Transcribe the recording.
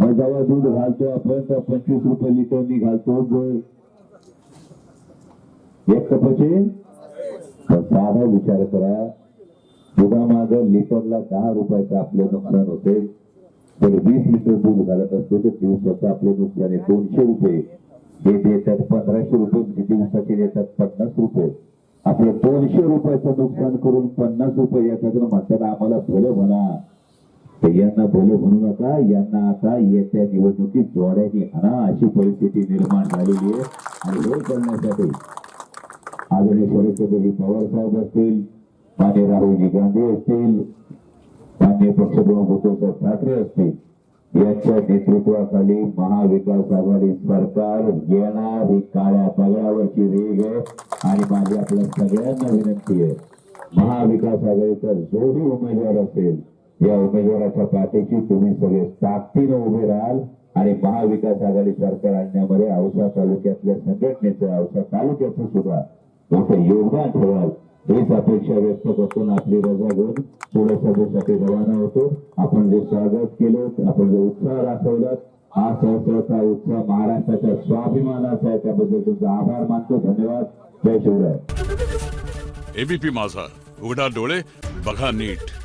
मग जेव्हा दूध घालतो आपण तर 25 रुपये लिटरनी घालतो. एक कपाचे साधा विचार करा, दुधामाग लिटरला 10 रुपयाचं आपलं नुकसान होते. तर 20 लिटर दूध घालत असतो तर दिवसाचं आपलं नुकसान आहे 200 रुपये. हे देतात 1500 रुपये, म्हणजे दिवसाचे देतात 50 रुपये. आपलं 200 रुपयाचं नुकसान करून 50 रुपये येतात. म्हणतात आम्हाला भलं म्हणा. तर यांना भलं म्हणू नका, यांना आता येत्या निवडणुकीत जोड्याने आणा अशी परिस्थिती निर्माण झालेली आहे. आणि हे करण्यासाठी आदरणीय शरदचंद्रजी पवार साहेब असतील, मान्य राहुलजी गांधी असतील, मान्य पक्षप्रमुख उद्धवसाहेब ठाकरे असतील, यांच्या नेतृत्वाखाली महाविकास आघाडी सरकार येणार. ही काळ्या पगडावरची रेग आहे. आणि माझी आपल्या सगळ्यांना विनंती आहे, महाविकास आघाडीचा जो ही उमेदवार असेल या उमेदवाराच्या पाठीशी तुम्ही सगळे ताकदीने उभे राहाल आणि महाविकास आघाडी सरकार आणण्यामध्ये औसा तालुक्यातल्या संघटनेचं, औसा तालुक्याचं सुद्धा मोठं योगदान ठेवाल हीच अपेक्षा व्यक्त करून आपली रजा घेऊन पुढे सभेसाठी रवाना होतो. आपण जे स्वागत केलं, आपण जो उत्साह दाखवला, हा सहसा उत्साह महाराष्ट्राच्या स्वाभिमानाचा आहे. त्याबद्दल तुमचा आभार मानतो. धन्यवाद. जय शिवराय. एबीपी माझा, उघडा डोळे बघा नीट.